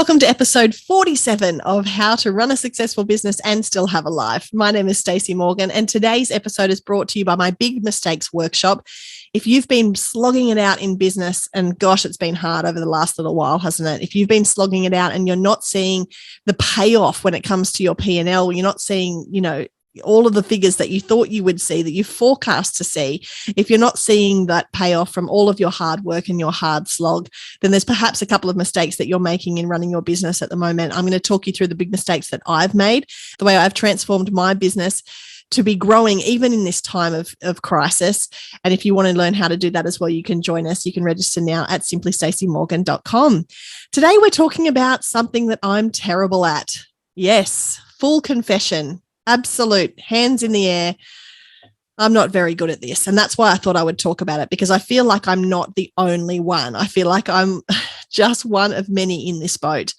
Welcome to episode 47 of How to Run a Successful Business and Still Have a Life. My name is Stacey Morgan, and today's episode is brought to you by my Big Mistakes workshop. If you've been slogging it out in business, and gosh, it's been hard over the last little while, hasn't it? If you've been slogging it out and you're not seeing the payoff when it comes to your P&L, you're not seeing, all of the figures that you thought you would see, that you forecast to see, if you're not seeing that payoff from all of your hard work and your hard slog, then there's perhaps a couple of mistakes that you're making in running your business at the moment. I'm going to talk you through the big mistakes that I've made, the way I've transformed my business to be growing even in this time of crisis. And if you want to learn how to do that as well, you can join us. You can register now at simplystacymorgan.com. Today, we're talking about something that I'm terrible at. Yes, full confession. Absolute hands in the air. I'm not very good at this. And that's why I thought I would talk about it, because I feel like I'm not the only one. I feel like I'm just one of many in this boat.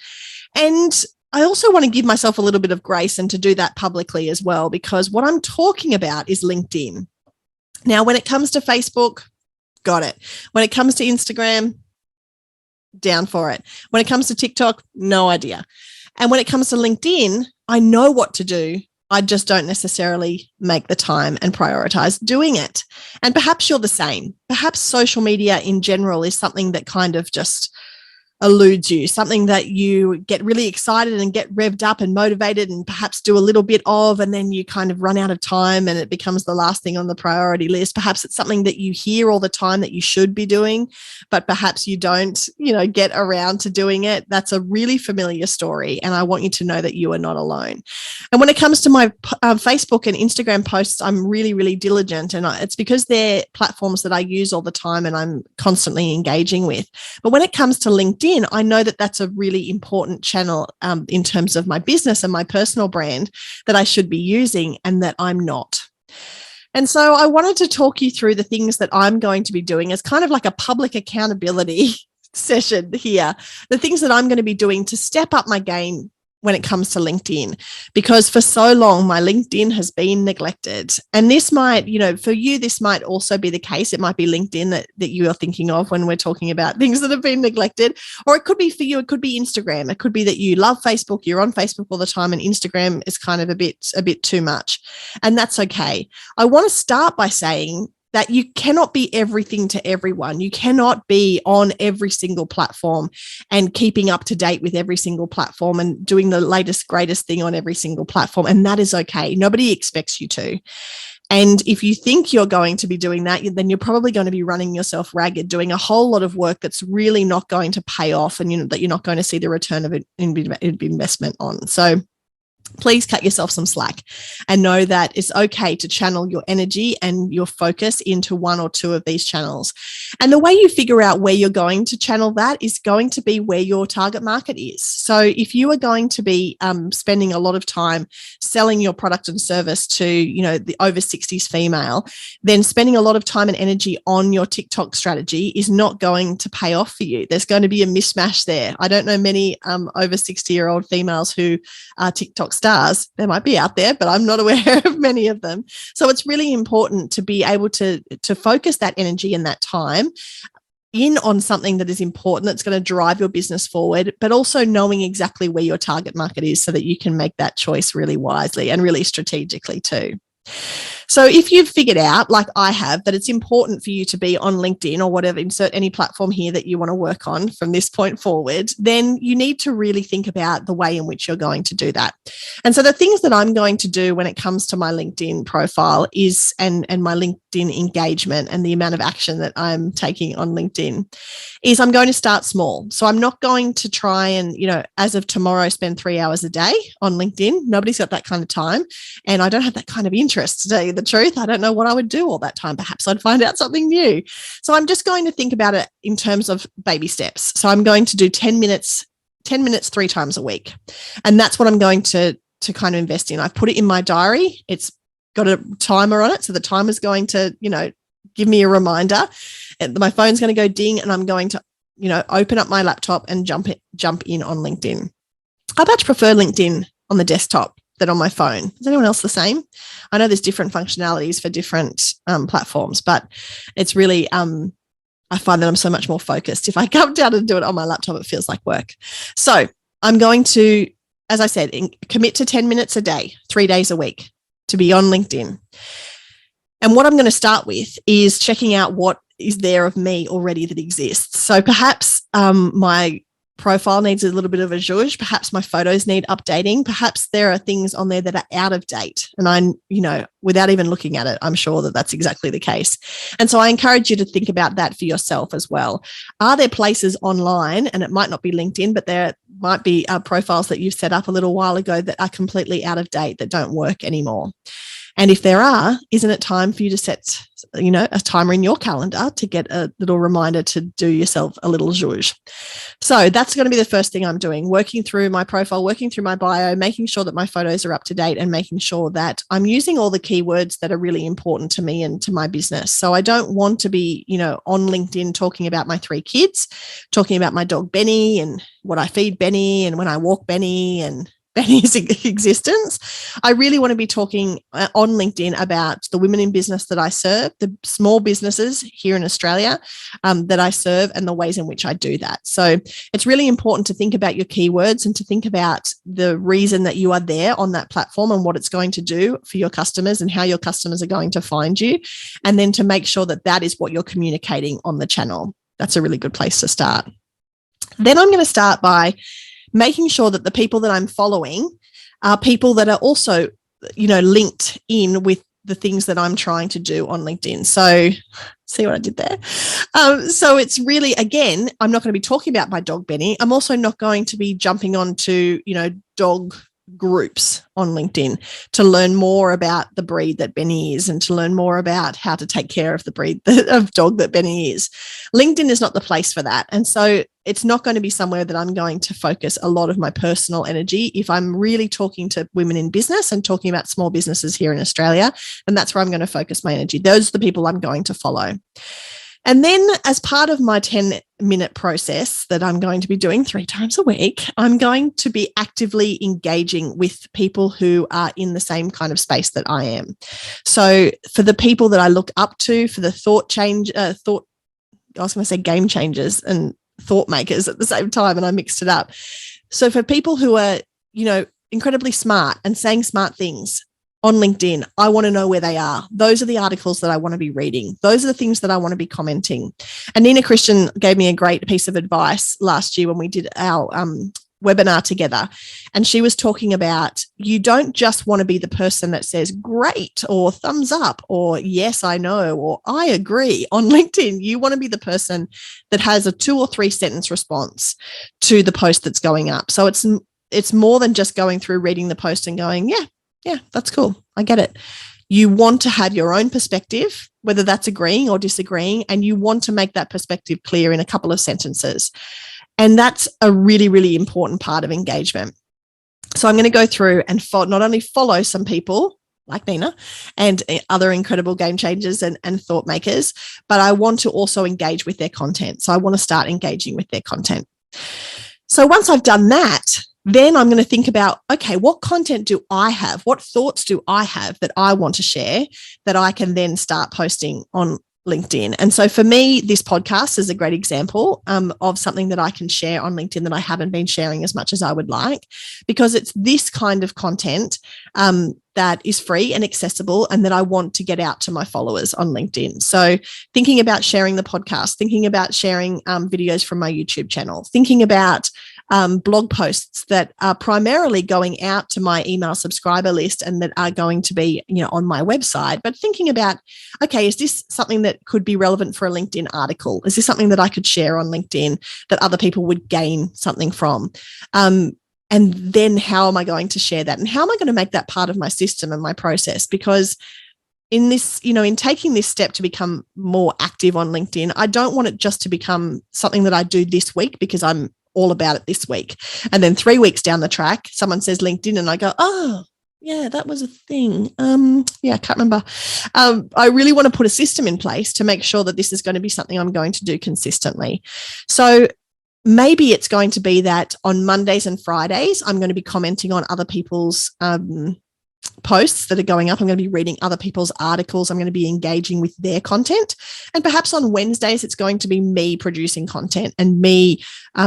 And I also want to give myself a little bit of grace and to do that publicly as well, because what I'm talking about is LinkedIn. Now, when it comes to Facebook, got it. When it comes to Instagram, down for it. When it comes to TikTok, no idea. And when it comes to LinkedIn, I know what to do. I just don't necessarily make the time and prioritize doing it. And perhaps you're the same. Perhaps social media in general is something that kind of just eludes you, something that you get really excited and get revved up and motivated and perhaps do a little bit of, and then you kind of run out of time and it becomes the last thing on the priority list. Perhaps it's something that you hear all the time that you should be doing, but perhaps you don't, get around to doing it. That's a really familiar story. And I want you to know that you are not alone. And when it comes to my Facebook and Instagram posts, I'm really, really diligent. And it's because they're platforms that I use all the time and I'm constantly engaging with. But when it comes to LinkedIn, I know that that's a really important channel in terms of my business and my personal brand that I should be using, and that I'm not. And so I wanted to talk you through the things that I'm going to be doing as kind of like a public accountability session here, the things that I'm going to be doing to step up my game when it comes to LinkedIn, because for so long, my LinkedIn has been neglected. And this might, for you, this might also be the case. It might be LinkedIn that you are thinking of when we're talking about things that have been neglected, or it could be for you, it could be Instagram. It could be that you love Facebook, you're on Facebook all the time, and Instagram is kind of a bit too much. And that's okay. I want to start by saying that you cannot be everything to everyone. You cannot be on every single platform and keeping up to date with every single platform and doing the latest, greatest thing on every single platform. And that is okay. Nobody expects you to. And if you think you're going to be doing that, then you're probably going to be running yourself ragged, doing a whole lot of work that's really not going to pay off, and that you're not going to see the return of investment on. So please cut yourself some slack and know that it's okay to channel your energy and your focus into one or two of these channels. And the way you figure out where you're going to channel that is going to be where your target market is. So if you are going to be spending a lot of time selling your product and service to, the over 60s female, then spending a lot of time and energy on your TikTok strategy is not going to pay off for you. There's going to be a mismatch there. I don't know many over 60-year-old females who are TikTok stars. They might be out there, but I'm not aware of many of them. So it's really important to be able to focus that energy and that time in on something that is important, that's going to drive your business forward, but also knowing exactly where your target market is so that you can make that choice really wisely and really strategically too. So if you've figured out, like I have, that it's important for you to be on LinkedIn or whatever, insert any platform here that you want to work on from this point forward, then you need to really think about the way in which you're going to do that. And so the things that I'm going to do when it comes to my LinkedIn profile is, and my LinkedIn engagement and the amount of action that I'm taking on LinkedIn, is I'm going to start small. So I'm not going to try and, as of tomorrow, spend 3 hours a day on LinkedIn. Nobody's got that kind of time. And I don't have that kind of interest, to tell you the truth. I don't know what I would do all that time. Perhaps I'd find out something new. So I'm just going to think about it in terms of baby steps. So I'm going to do 10 minutes 3 times a week. And that's what I'm going to kind of invest in. I've put it in my diary. It's got a timer on it. So the timer's going to, give me a reminder. And my phone's going to go ding, and I'm going to, open up my laptop and jump in on LinkedIn. I much prefer LinkedIn on the desktop than on my phone. Is anyone else the same? I know there's different functionalities for different platforms, but it's really, I find that I'm so much more focused. If I come down and do it on my laptop, it feels like work. So I'm going to, as I said, commit to 10 minutes a day, 3 days a week to be on LinkedIn. And what I'm going to start with is checking out what is there of me already that exists. So perhaps my profile needs a little bit of a zhuzh. Perhaps my photos need updating. Perhaps there are things on there that are out of date. And without even looking at it, I'm sure that that's exactly the case. And so I encourage you to think about that for yourself as well. Are there places online, and it might not be LinkedIn, but there might be profiles that you've set up a little while ago that are completely out of date, that don't work anymore? And if there are, isn't it time for you to set, a timer in your calendar to get a little reminder to do yourself a little zhuzh? So that's going to be the first thing I'm doing, working through my profile, working through my bio, making sure that my photos are up to date, and making sure that I'm using all the keywords that are really important to me and to my business. So I don't want to be, on LinkedIn talking about my 3 kids, talking about my dog Benny and what I feed Benny and when I walk Benny and Benny's existence. I really want to be talking on LinkedIn about the women in business that I serve, the small businesses here in Australia that I serve, and the ways in which I do that. So it's really important to think about your keywords and to think about the reason that you are there on that platform and what it's going to do for your customers and how your customers are going to find you. And then to make sure that that is what you're communicating on the channel. That's a really good place to start. Then I'm going to start by making sure that the people that I'm following are people that are also, linked in with the things that I'm trying to do on LinkedIn. So see what I did there? So it's really, again, I'm not going to be talking about my dog Benny. I'm also not going to be jumping on to, dog groups on LinkedIn to learn more about the breed that Benny is and to learn more about how to take care of the breed of dog that Benny is. LinkedIn is not the place for that. And so it's not going to be somewhere that I'm going to focus a lot of my personal energy. If I'm really talking to women in business and talking about small businesses here in Australia, then that's where I'm going to focus my energy. Those are the people I'm going to follow. And then as part of my 10-minute process that I'm going to be doing 3 times a week, I'm going to be actively engaging with people who are in the same kind of space that I am. So for the people that I look up to, for the game changers and thought makers at the same time, and I mixed it up. So for people who are, incredibly smart and saying smart things on LinkedIn, I want to know where they are. Those are the articles that I want to be reading. Those are the things that I want to be commenting. And Nina Christian gave me a great piece of advice last year when we did our webinar together. And she was talking about, you don't just want to be the person that says great or thumbs up or yes, I know, or I agree on LinkedIn. You want to be the person that has a 2 or 3 sentence response to the post that's going up. So it's more than just going through reading the post and going, yeah, that's cool. I get it. You want to have your own perspective, whether that's agreeing or disagreeing, and you want to make that perspective clear in a couple of sentences. And that's a really, really important part of engagement. So I'm going to go through and not only follow some people like Nina and other incredible game changers and thought makers, but I want to also engage with their content. So I want to start engaging with their content. So once I've done that, then I'm going to think about, okay, what content do I have? What thoughts do I have that I want to share that I can then start posting on LinkedIn? And so for me, this podcast is a great example of something that I can share on LinkedIn that I haven't been sharing as much as I would like, because it's this kind of content that is free and accessible and that I want to get out to my followers on LinkedIn. So thinking about sharing the podcast, thinking about sharing videos from my YouTube channel, thinking about blog posts that are primarily going out to my email subscriber list and that are going to be, on my website, but thinking about, okay, is this something that could be relevant for a LinkedIn article? Is this something that I could share on LinkedIn that other people would gain something from? And then how am I going to share that? And how am I going to make that part of my system and my process? Because in this, in taking this step to become more active on LinkedIn, I don't want it just to become something that I do this week because I'm all about it this week. And then 3 weeks down the track, someone says LinkedIn and I go, oh, yeah, that was a thing. I can't remember. I really want to put a system in place to make sure that this is going to be something I'm going to do consistently. So maybe it's going to be that on Mondays and Fridays, I'm going to be commenting on other people's posts that are going up. I'm going to be reading other people's articles. I'm going to be engaging with their content. And perhaps on Wednesdays, it's going to be me producing content and me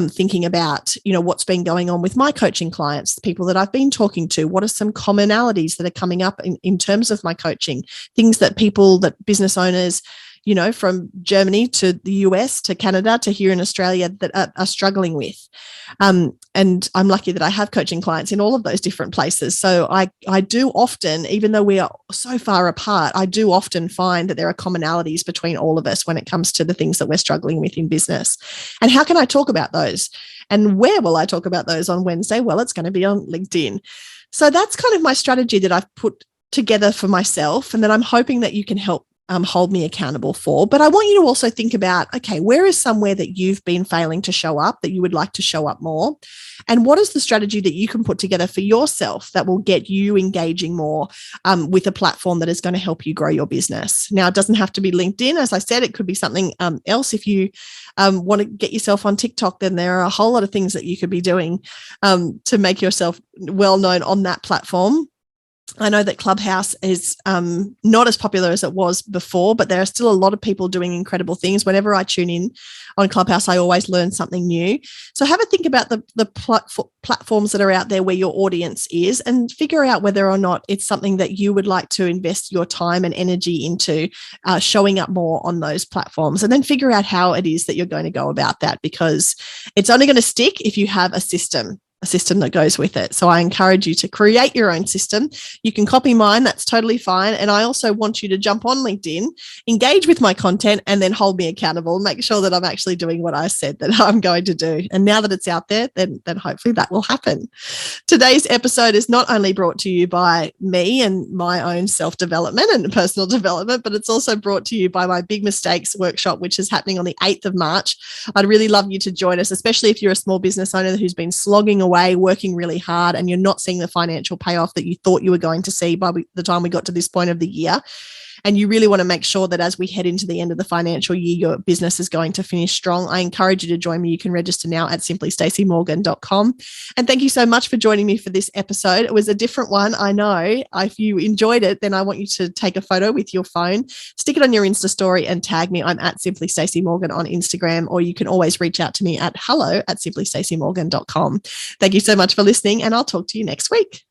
thinking about, what's been going on with my coaching clients, the people that I've been talking to. What are some commonalities that are coming up in terms of my coaching? Things that business owners, from Germany to the US to Canada to here in Australia that are struggling with. And I'm lucky that I have coaching clients in all of those different places. So I do often, even though we are so far apart, I do often find that there are commonalities between all of us when it comes to the things that we're struggling with in business. And how can I talk about those? And where will I talk about those on Wednesday? Well, it's going to be on LinkedIn. So that's kind of my strategy that I've put together for myself, and that I'm hoping that you can help hold me accountable for. But I want you to also think about, okay, where is somewhere that you've been failing to show up that you would like to show up more? And what is the strategy that you can put together for yourself that will get you engaging more with a platform that is going to help you grow your business? Now, it doesn't have to be LinkedIn. As I said, it could be something else. If you want to get yourself on TikTok, then there are a whole lot of things that you could be doing to make yourself well known on that platform. I know that Clubhouse is not as popular as it was before, but there are still a lot of people doing incredible things. Whenever I tune in on Clubhouse, I always learn something new. So have a think about the platforms that are out there where your audience is, and figure out whether or not it's something that you would like to invest your time and energy into showing up more on those platforms. And then figure out how it is that you're going to go about that, because it's only going to stick if you have a system that goes with it. So I encourage you to create your own system. You can copy mine, that's totally fine. And I also want you to jump on LinkedIn, engage with my content, and then hold me accountable, make sure that I'm actually doing what I said that I'm going to do. And now that it's out there, then hopefully that will happen. Today's episode is not only brought to you by me and my own self-development and personal development, but it's also brought to you by my Big Mistakes workshop, which is happening on the 8th of March. I'd really love you to join us, especially if you're a small business owner who's been slogging away, working really hard, and you're not seeing the financial payoff that you thought you were going to see by the time we got to this point of the year. And you really want to make sure that as we head into the end of the financial year, your business is going to finish strong. I encourage you to join me. You can register now at simplystacymorgan.com. And thank you so much for joining me for this episode. It was a different one, I know. If you enjoyed it, then I want you to take a photo with your phone, stick it on your Insta story, and tag me. I'm at simplystacymorgan on Instagram, or you can always reach out to me at hello@simplystacymorgan.com. Thank you so much for listening, and I'll talk to you next week.